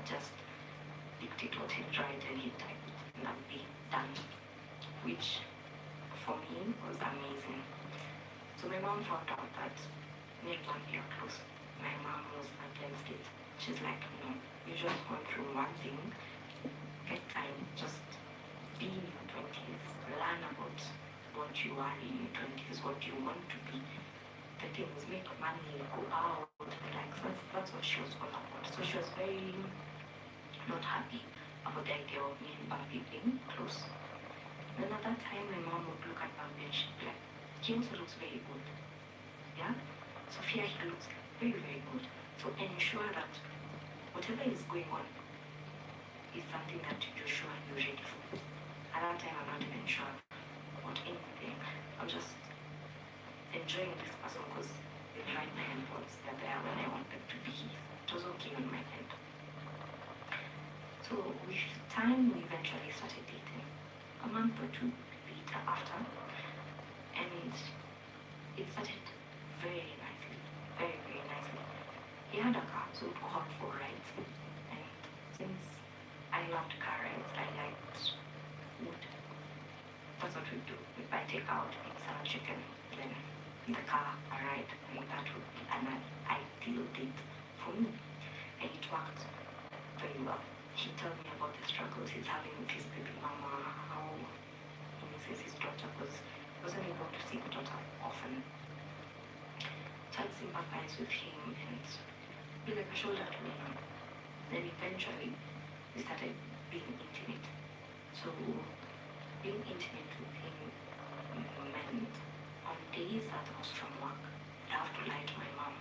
just dictate what he'd write and he'd type it and that'd be done, which for me was amazing. So my mom found out that me and Bambi are close. My mom was against it. She's like, no, you just gone through one thing, get time, just be in your 20s, learn about what you are in your 20s, what you want to be. The things, make money, go out, relax. That's what she was all about. So she was very not happy about the idea of me and Bambi being close. Then at that time, my mom would look at Bambi and she'd be like, he also looks very good. Yeah? Sophia, he looks very, very good. So ensure that whatever is going on is something that you're sure you're ready for. At that time, I'm not even sure about anything. I'm just enjoying this person because the right mind thoughts that they are when I want them to be. It was okay on my end. So with time, we eventually started dating. A month or two later after, and it started very nicely, very, very nicely. He had a car, so we'd go out for rides. And since I loved car rides, I liked food. That's what we do. If I take out pizza, chicken, then in the car, a ride, and that would be an ideal date for me. And it worked very well. He told me about the struggles he's having with his baby mama, how he misses his daughter because he wasn't able to see the daughter often. So I'd sympathize with him and be like a shoulder to lean on. Then eventually we started being intimate. So being intimate with him meant on days that I was from work, I'd have to lie to my mom.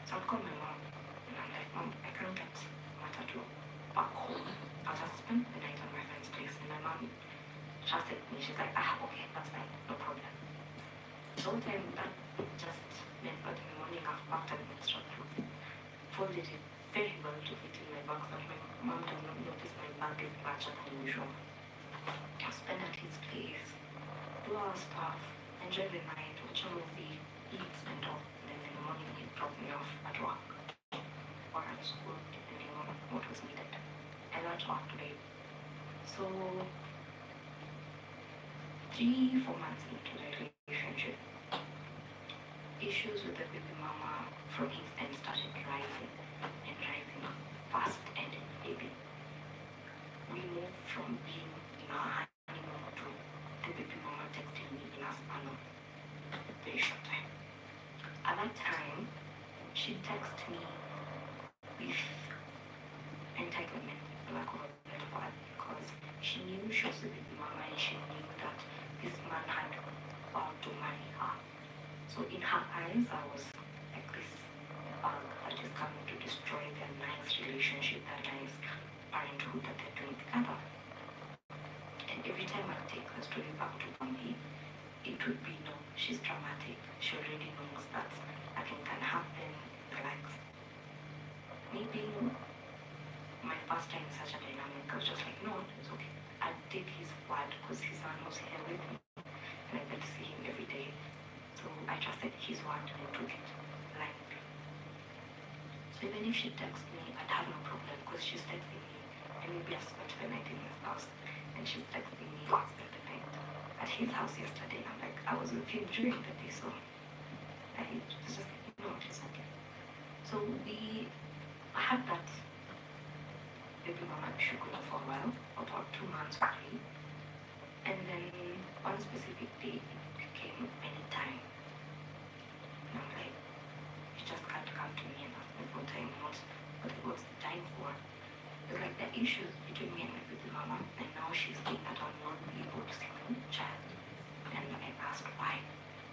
So I'd call my mom and I'm like, Mom, I can't get Matatu back home. I'll just spend the night at my friend's place. And my mom trusted me. She's like, okay, that's fine, no problem. The whole time that just meant that in the morning I've packed an extra clothes, folded it very well to fit in my bag so that my mom does not notice my bag is larger than usual. I'll spend at his place, do our stuff, enjoy the night, watch a movie, eat and all. And then in the morning he'd drop me off at work or at school, depending on what was needed. And that worked today. So 3-4 months into the relationship, issues with the baby mama from his end started rising and rising fast and heavy. We moved from being in our honeymoon to the baby mama texting me in a span of very short time. At that time, she texted me with entitlement, lack of a better word, because she knew she was the baby mama and she knew that this man had vowed to marry her. So in her eyes, I was like this bug that is coming to destroy their nice relationship, their nice parenthood that they're doing together. And every time I take the story back to Bambi, it would be, no, she's dramatic. She already knows that nothing can happen. Like, maybe my first time in such a dynamic, I was just like, no, it's okay. I'd take his word because his son was here with me and I got to see him every day. So I trusted his word and I took it blindly. So even if she texts me, I'd have no problem because she's texting me and maybe I spent the night in his house and she's texting me I spent the night at his house yesterday. I'm like, I was with him during the day, so I was just like, no, it's okay. So we had that baby mama issue going for a while, about 2 months or 3. And then one specific day it became anytime. And I'm like, you just can't come to me and ask me for time. What's the time for? It's like the issues between me and my baby mama, and now she's saying that I'll not be able to see my child. And I asked why.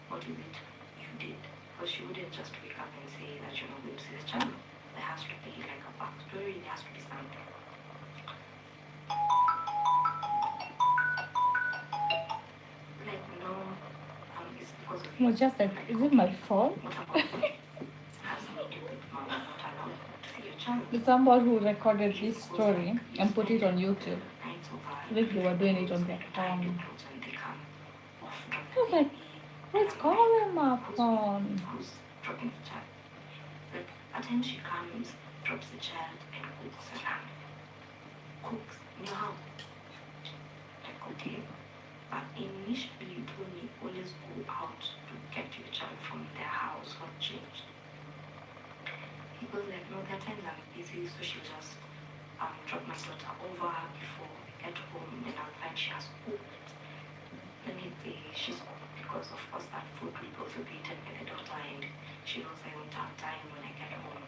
What is it you did? Because she wouldn't just wake up and say that you're not going to see the child. There has to be like a backstory, there has to be something. Like, no, it's because of It was just like, is it my fault? what about me? Has something to do with mama not allowed to see your child. There's someone who recorded this story and put it on YouTube. Like they were doing it on their phone. I was like, what's calling my phone? Who's dropping the child? Like, at times she comes, drops the child, and cooks and hand. cooks in your house? Like, okay. But initially you told me always go out to get your child from their house. What changed? He goes like, no, that times I'm busy, so she'll just drop my daughter over before we get home, and I'll find she has cooked. Then he'd say she's cooked because of course that food will also be eaten by the daughter, and she knows I won't have time when I get home.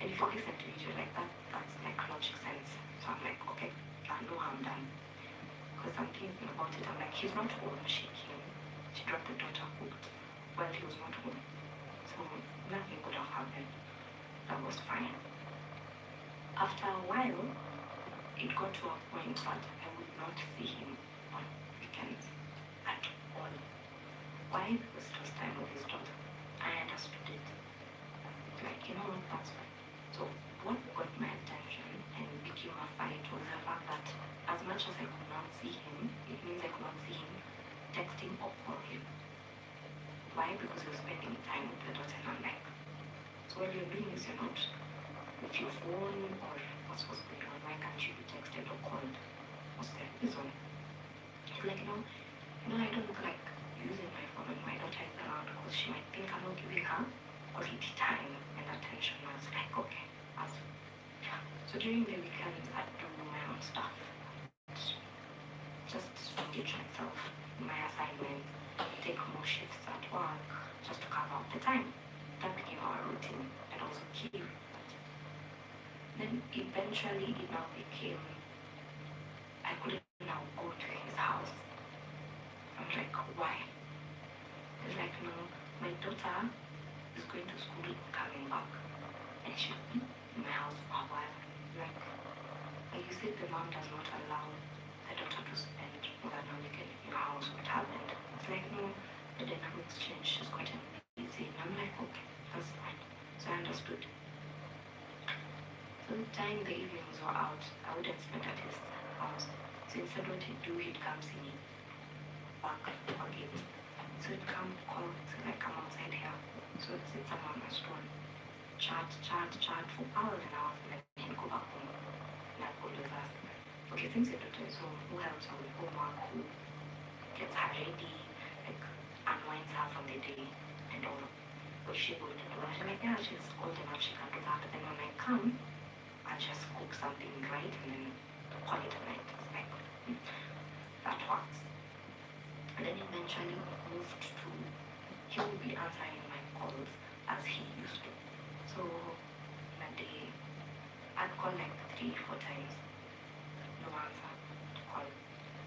And if you listen to it, you're like, that's like logic sense. So I'm like, okay, no harm done. Because I'm thinking about it, I'm like, he's not home. She came, she dropped the daughter cooked while he was not home. So nothing could have happened. That was fine. After a while, it got to a point that I would not see him on weekends at all. Why? Because it was time with his daughter. I understood it. Like, you know what, that's fine. So what got my attention and became a fight was the fact that as much as I could not see him, it means I could not see him texting or call him. Why? Because he was spending time with the daughter, and I'm like, so what you're doing is you're not with your phone, or what's going on? Why can't you be texted or called? What's the reason? He's like, I don't like using my phone when my daughter is around because she might think I'm not giving her quality time and attention. I was like, okay. So during the weekends, I'd do my own stuff, just engage myself in my assignments, take more shifts at work, just to carve out the time. That became our routine, and also key. Then eventually it now became, I couldn't now go to his house. I'm like, why? He's like, no, my daughter is going to school and coming back, and she'll be in my house for a while. Like you said, the mom does not allow the daughter to spend more than a weekend in your house. What happened? It's like, no, the dynamics changed. She's gotten busy. And I'm like, okay, that's fine. So I understood. So the time the evenings were out, I wouldn't spend at his house. So instead what he'd do, he'd come see me back again. So he'd come call, so like, come outside here. So he'd sit somewhere on my stone, chat for hours and hours, and then he'd go back home. And I'd always ask, okay, since your daughter is home, who helps her with homework, who gets her ready, like unwinds her from the day and all? Was she able to do that? I'm like, yeah, she's old enough, she can do that. But then when I come, I just cook something right and then call it a night. It's like, that works. And then eventually moved to, he would be answering my calls as he used to. So in a day, I'd call like 3-4 times, no answer. Call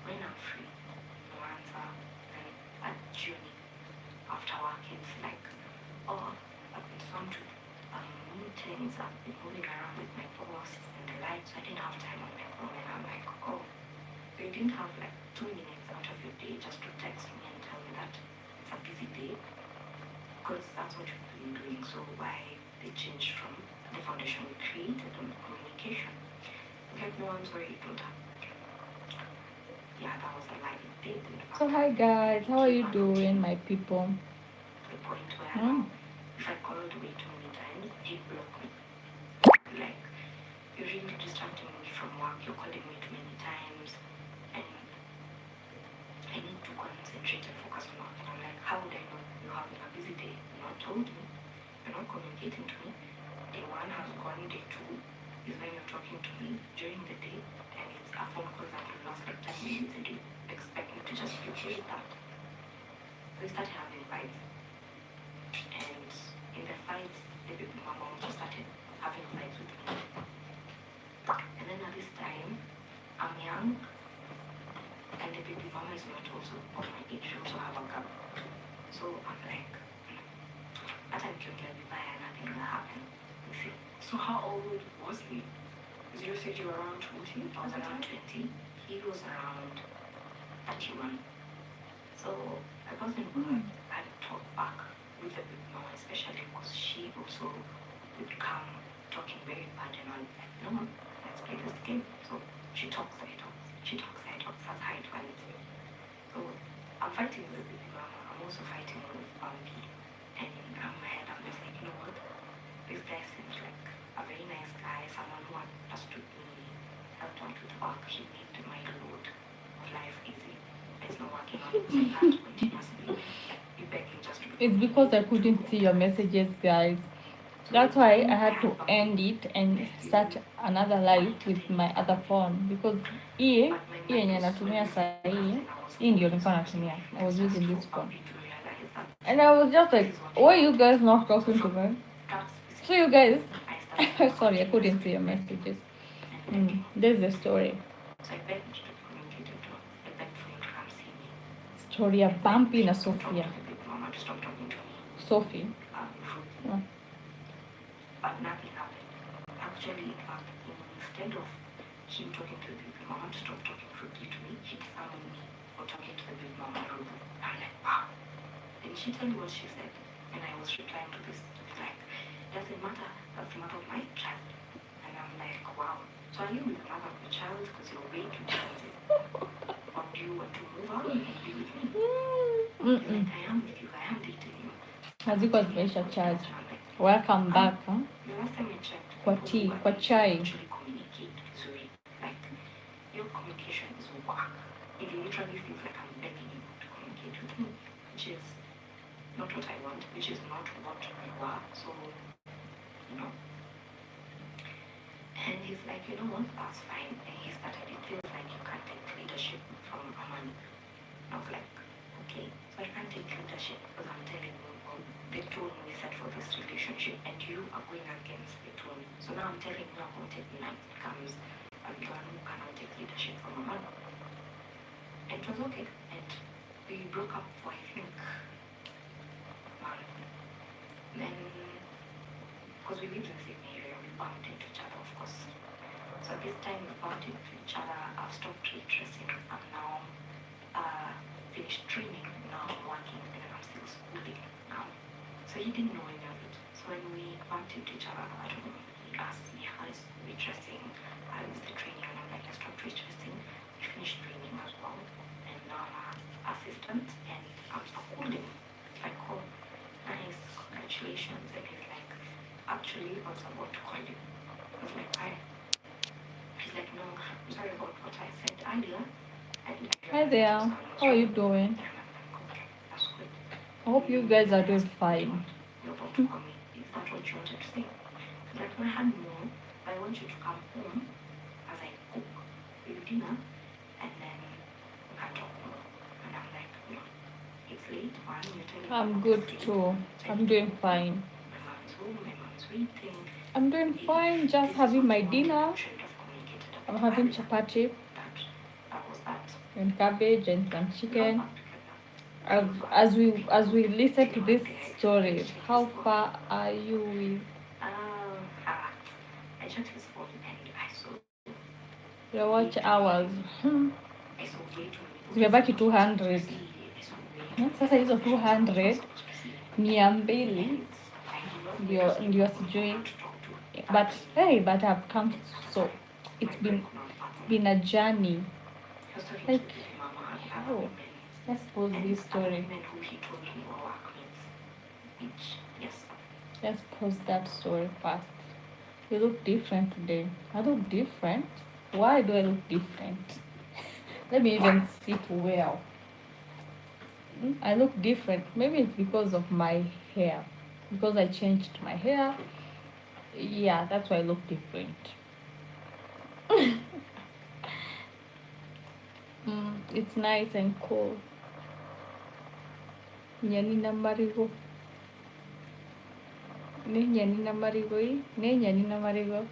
when I'm free, no answer. Then at uni, after work, it's like, oh, I've been swamped with meetings, I've been moving around with my boss and the like, so I didn't have time on my phone. And I'm like, oh, so you didn't have like 2 minutes out of your day just to text me and tell me that it's a busy day? Because that's what you've been doing. So why they changed from the foundation we created on communication? Like, no, I'm sorry, you don't have. Yeah, that was a lie. It did. So hi guys, how are you doing, my people? The point where if I called way too many times, he'd block me. Like, you're really distracting me from work, you're calling me too many times, and I need to concentrate and focus on work. And I'm like, how would I know you're having a busy day? You're not told me, you're not communicating to me. Day 1 has gone, day 2 is when you're talking to me during the day, and it's a phone call that will last like 10 minutes, and you expect me to just be okay with that. So we started having fights. And in the fights, the baby mama also started having fights with me. And then at this time, I'm young, and the baby mama is not also of my age. She also have a gap. So I'm like, that time can get me by and nothing will happen. You see? So how old was he? Because you said you were around 20? I was around 20. He was around 31. So I wasn't good. I'd talk back with the baby mama, especially because she also would come talking very bad and I'm like, no, let's play this game. So she talks, I talk. She talks, I talk. That's how it went. So I'm fighting with the baby mama. I'm also fighting with Bambi. And in my head, I'm just like, you know what? This guy seems like a very nice guy, someone who understood me helped out with work. He made my load of life easy. It's not working on that continuously. You begging just to It's because I couldn't see your messages, guys. That's why I had to end it and start another live with my other phone, because hii yenye natumia sahii, hii ndio nilikuwa natumia. I was using this phone and I was just like, why you guys not talking to me? So you guys, sorry, I couldn't see your messages. There's the story. Story ya Bumpy na Sophia. Sophie. But nothing happened. Actually, in fact, instead of him talking to the baby mama to stop talking rudely to me, he'd summon me for talking to the baby mama rudely. I'm like, wow. Didn't she tell you what she said? And I was replying to this, like, doesn't matter, that's the matter of my child. And I'm like, wow. So are you with the mother of the child because you're way too defensive? Or do you want to move on and be with me? He's like, I am with you, I am dating you. Haziko zimeisha charge. Welcome back, huh? The last time I checked, Kwa tea, kwa chai. actually communicate vizuri. Like, your communication is whack. It literally feels like I'm begging you to communicate with me, which is not what I want, which is not what you are. So, you know. And he's like, you know what, that's fine. And he started, it feels like you can't take leadership from a man. I was like, okay, so I can't take leadership because I'm telling you, the tone we set for this relationship and you are going against the tone. So now I'm telling you I'm going to take 9 comes a girl who cannot take leadership from a man. And it was okay. And we broke up for I think month. Then because we lived in the same area, we bumped into each other of course. So this time we bumped into each other, I've stopped retracing, I'm now finished training, now I'm working and I'm still schooling now. So he didn't know any of it. So when we bumped into each other, I don't know, he asked me how is retracing, how is the training, and I'm like, I stopped retracing, I finished training as well, and now I'm an assistant, and I'm schooling. I call, nice, congratulations, and he's like, actually, I was about to call you. I was like, hi. He's like, no, I'm sorry about what I said earlier. Hi there, how are you doing? I hope you guys are doing fine. You're about to call me. Is that what you wanted to say? Like, I had more. I want you to come home as I cook your dinner and then we can talk more. And I'm like, no, it's late. One, you're telling me I'm good too. I'm doing fine. my mom's home, my mom's waiting. I'm doing fine, just having my dinner. I'm having chapati That was that. and cabbage and some chicken. As we listen to this story, how far are you with? I checked his phone and I saw Your watch hours. I saw way too many. Zimebaki 200. Sasa hizo 200 200 ndio sijui, but hey, but I've come, so it's been a journey. Like, oh, let's pause this story. Let's pause that story first. You look different today. I look different. Why do I look different? Let me even sit well. I look different. Maybe it's because of my hair. Because I changed my hair. Yeah, that's why I look different. It's nice and cool. Nyani na marigo. Nyani na marigo. Nyani na marigo.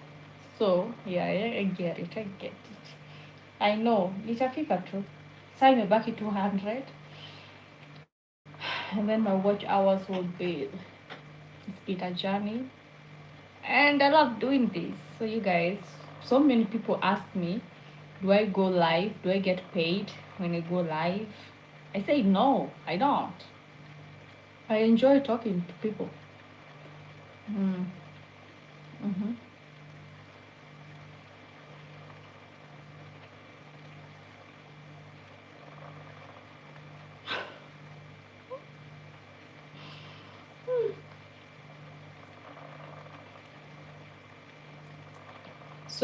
So, yeah, I get it. I know. Nitafika tu. Saa imebaki 200. And then my watch hours will be, it's been a journey. And I love doing this. So you guys, so many people ask me, do I go live? Do I get paid when I go live? I say no, I don't. I enjoy talking to people.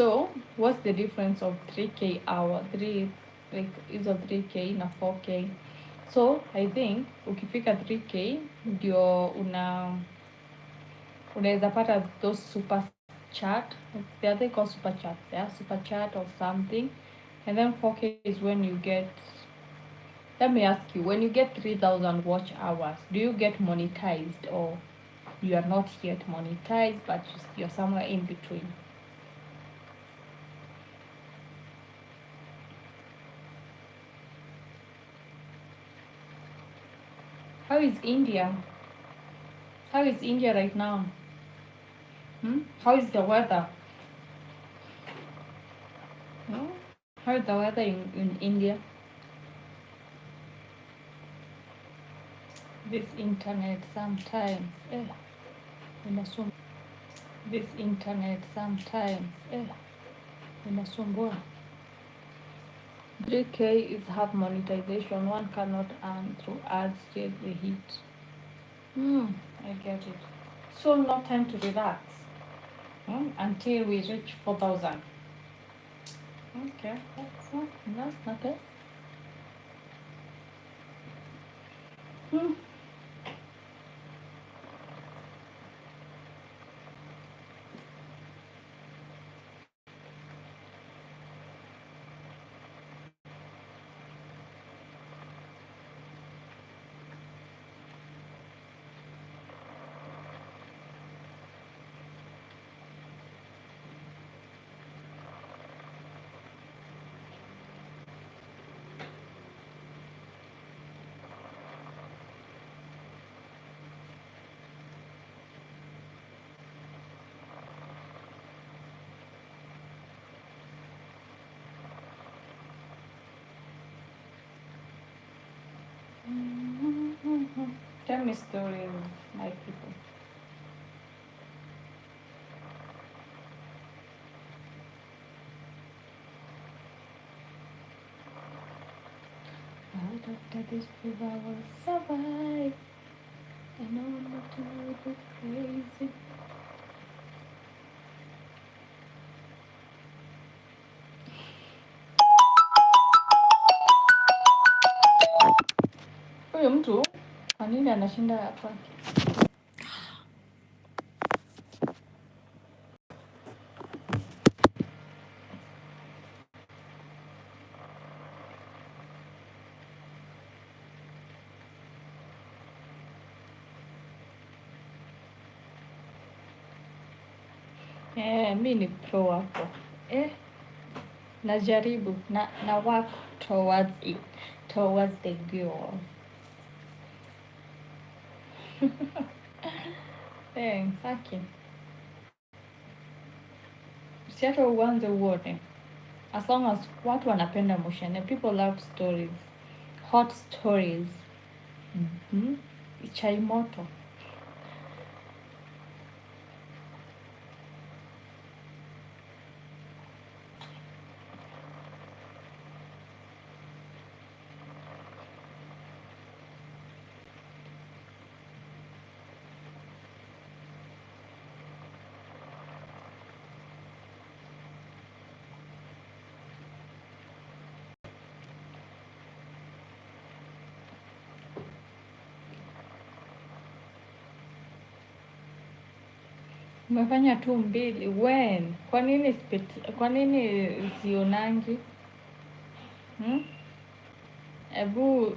So what's the difference of 3k hour 3 like hizo 3k na 4k? So I think ukifika 3k ndio unaweza pata those super chat, they call super chat, yeah, super chat or something. And then 4k is when you get, let me ask you, when you get 3000 watch hours, do you get monetized, or you are not yet monetized but you're somewhere in between? How is India? How is India right now? How is the weather? Hmm? How is the weather in India? This internet sometimes. This internet sometimes. Inasumbua. 3k is half monetization. One cannot earn through ads till the hit. I get it. So no time to relax until we reach 4,000. Okay, that's not it. Hmm. Tell me stories, my people. Out after this fever, I will survive. I know I'm not a little crazy. Huyo mtu kwa nini anashinda hapa? Mi ni pro hapo. Najaribu na work towards it, towards the goal. Thanks. Si hata uanze uone, as long as watu wanapenda motion, people love stories, hot stories. Chai moto. Umefanya tu mbili. When? Kwa nini sionangi? Ebu,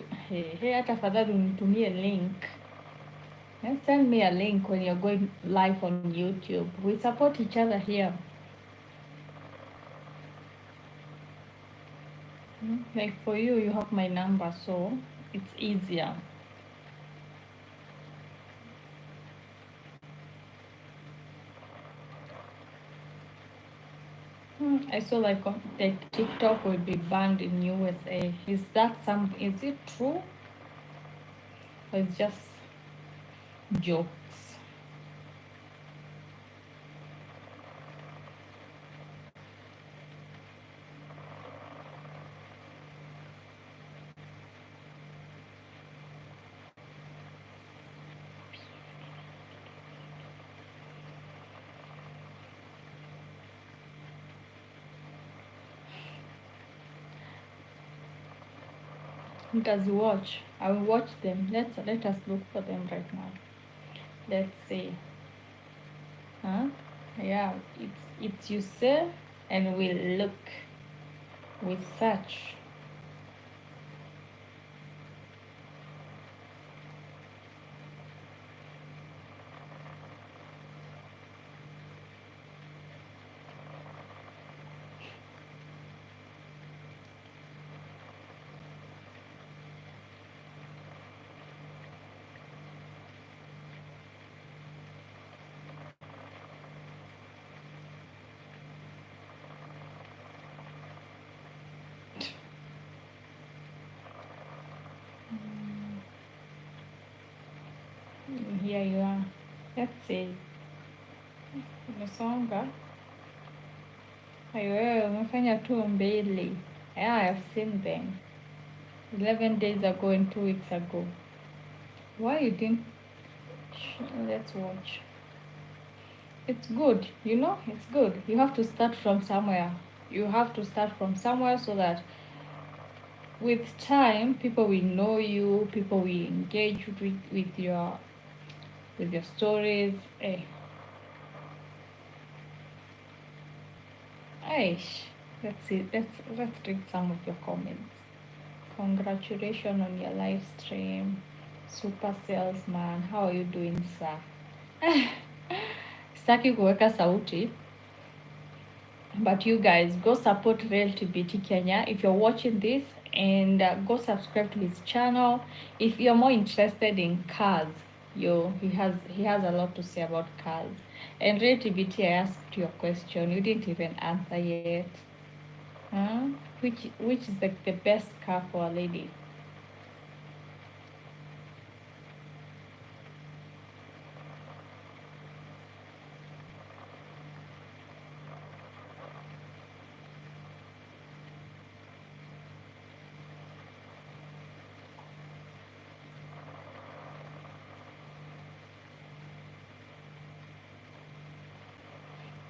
hata fadhali unitumie link. Send me a link when you're going live on YouTube. We support each other here. Like for you, you have my number, so it's easier. I saw like TikTok will be banned in USA. Is it true? Or it's just jokes? Nitaziwatch. I will watch them. Let us look for them right now. Let's see. Huh? Yeah, it's you say, and we look. We search. Here you are. Let's see. Umesonga. Wewe umefanya tu mbili. Yeah, I have seen them. 11 days ago and 2 weeks ago. Why you didn't? Let's watch. It's good, it's good. You have to start from somewhere. You have to start from somewhere so that with time, people will know you, people will engage with your stories. Hey, Aish. Let's see. Let's read some of your comments. Congratulations on your live stream. Super salesman. How are you doing, sir? Sitaki kuweka sauti, but you guys go support Real TBT Kenya if you're watching this, and go subscribe to his channel if you're more interested in cars. He has a lot to say about cars. And Real TBT, I asked you a question, you didn't even answer yet. Huh? Which is the best car for a lady?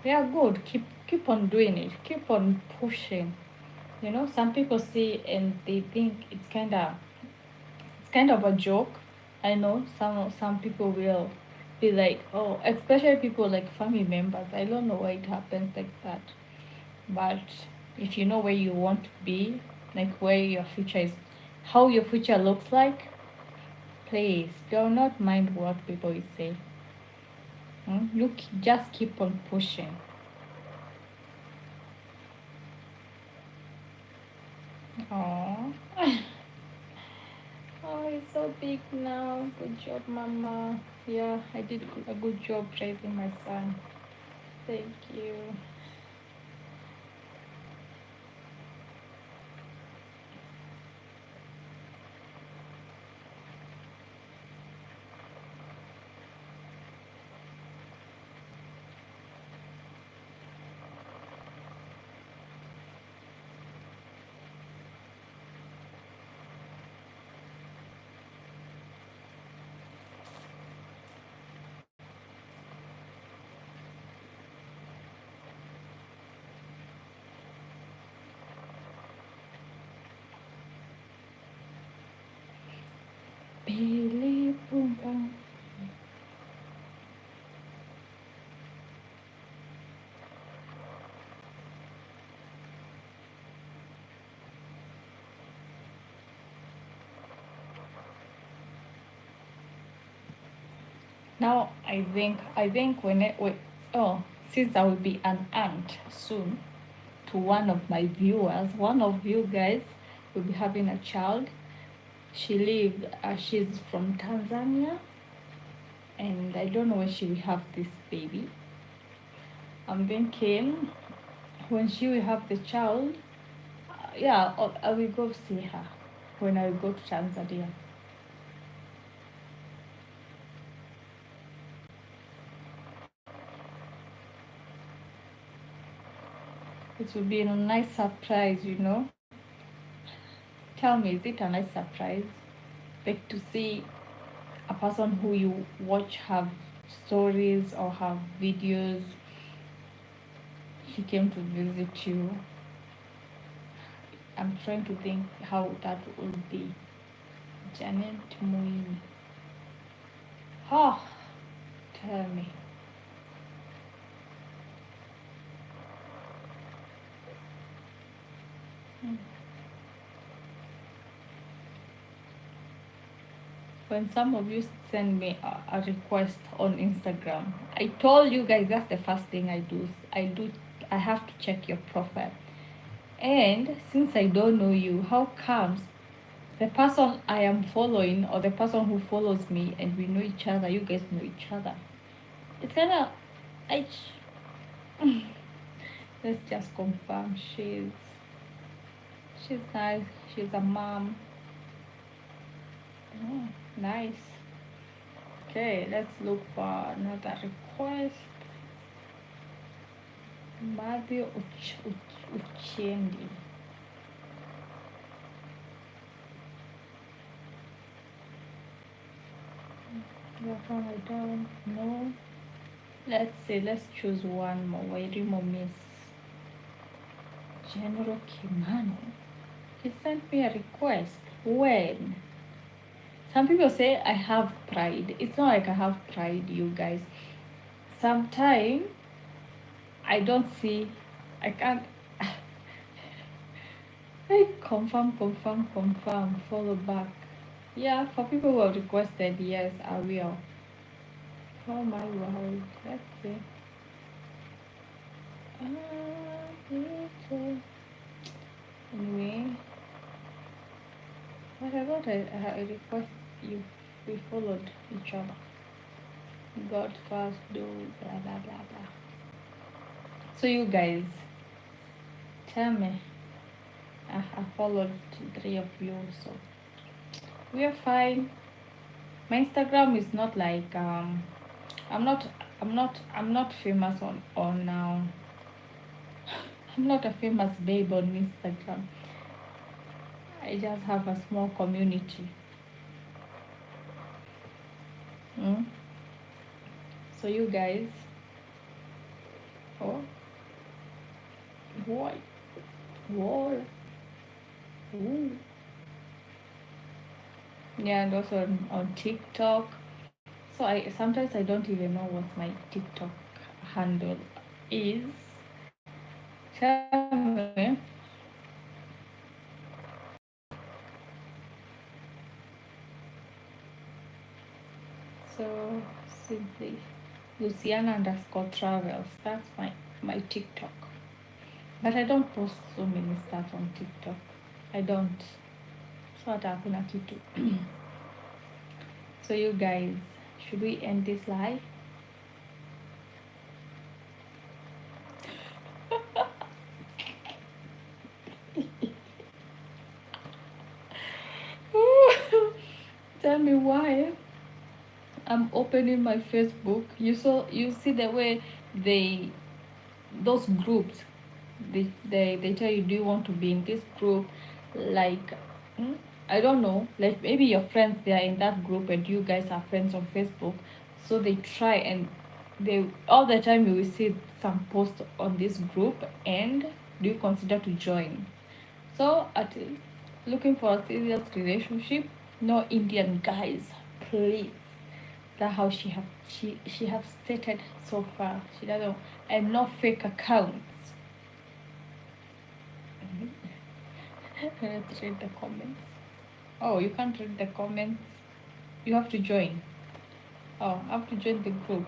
Yeah, good. Keep on doing it. Keep on pushing. Some people see and they think it's kind of a joke. I know some people will be like, oh, especially people like family members. I don't know why it happens like that. But if you know where you want to be, like where your future is, how your future looks like, please do not mind what people will say. Just keep on pushing. Oh, oh, he's so big now. Good job, Mama. Yeah, I did a good job raising my son. Thank you. Billy Boom Bam. Now I think oh, since I will be an aunt soon to one of my viewers, one of you guys will be having a child. She's from Tanzania, and I don't know when she will have this baby. I'm thinking when she will have the child, yeah, I will go see her when I go to Tanzania. It will be a nice surprise. Tell me, is it a nice surprise? Like to see a person who you watch have stories or have videos, she came to visit you. I'm trying to think how that would be. Janet Muini. Oh, tell me. When some of you send me a request on Instagram, I told you guys that's the first thing I do. I have to check your profile. And since I don't know you, how comes the person I am following or the person who follows me and we know each other, you guys know each other? It's kind of, I, let's just confirm she's nice. She's a mom. Oh, nice. Okay, let's look for another request. Matthew Uchendi. That one I don't know. Let's see, let's choose one more. Wairimo Miss General Kimano. He sent me a request. When? Some people say I have pride. It's not like I have pride, you guys. Sometimes I don't see, I can't. I confirm, follow back. Yeah, for people who have requested, yes, I will. Oh my word, let's see. Anyway, but I got a request you. We followed each other. God first, do blah blah blah blah. So you guys, tell me. I followed 3 of you, so we are fine. My Instagram is not like I'm not famous on I'm not a famous babe on Instagram. I just have a small community. Mm? So you guys, oh, boy, wall, ooh. Yeah, and also on TikTok. So I sometimes I don't even know what my TikTok handle is. Tell me. So simply Luciana _ travels. That's my TikTok. But I don't post so many stuff on TikTok. I don't. So hata hakuna kitu. So you guys, should we end this live? Tell me why I'm opening my Facebook. You see the way those groups they tell you, do you want to be in this group? Like I don't know, like maybe your friends they are in that group and you guys are friends on Facebook, so they try and they all the time you will see some post on this group and do you consider to join? So at looking for a serious relationship, no Indian guys, please. That's how she have stated so far. She doesn't, and no fake accounts. Let's read the comments. Oh, you can't read the comments. You have to join. Oh, I have to join the group.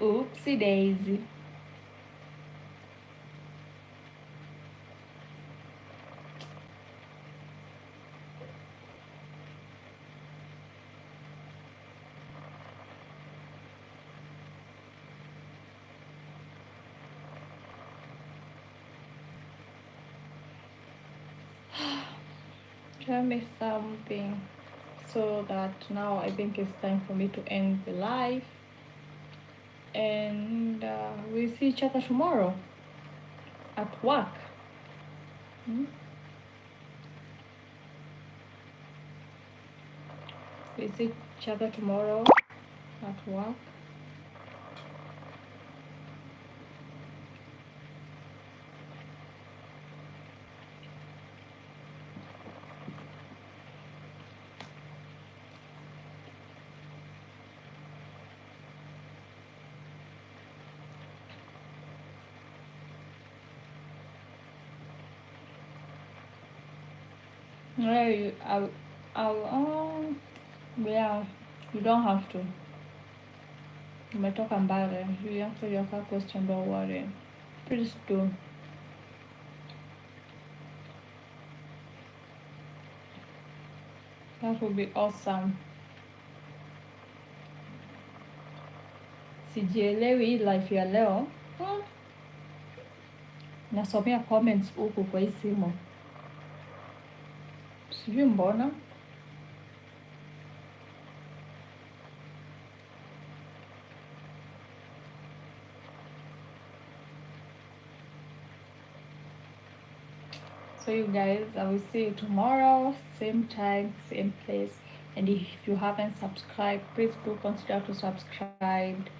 Oopsie daisy. Tell me something so that now I think it's time for me to end the live, and we'll see each other tomorrow at work. We'll see each other tomorrow at work. Yeah, yeah, you don't have to. Umetoka mbali. You answer your car question, don't worry. Please do. That would be awesome. Sijielewi hii life ya leo. Nasomea comments huku kwa hii simu. Sijui mbona. So you guys, I will see you tomorrow, same time, same place. And if you haven't subscribed, please do consider to subscribe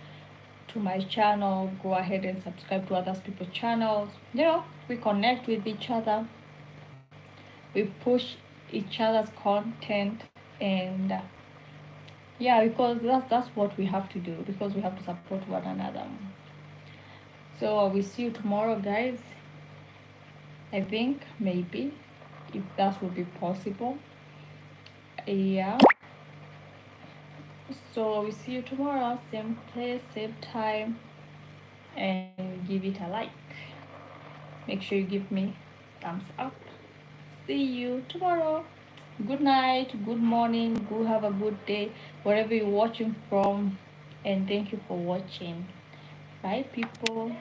to my channel. Go ahead and subscribe to other people's channels. You know, we connect with each other. We push each other's content, and yeah, because that's what we have to do, because we have to support one another. So I will see you tomorrow, guys. I think maybe if that would be possible. Yeah. So we see you tomorrow, same place, same time, and give it a like. Make sure you give me thumbs up. See you tomorrow. Good night, good morning, good have a good day, wherever you're watching from, and thank you for watching. Bye, people.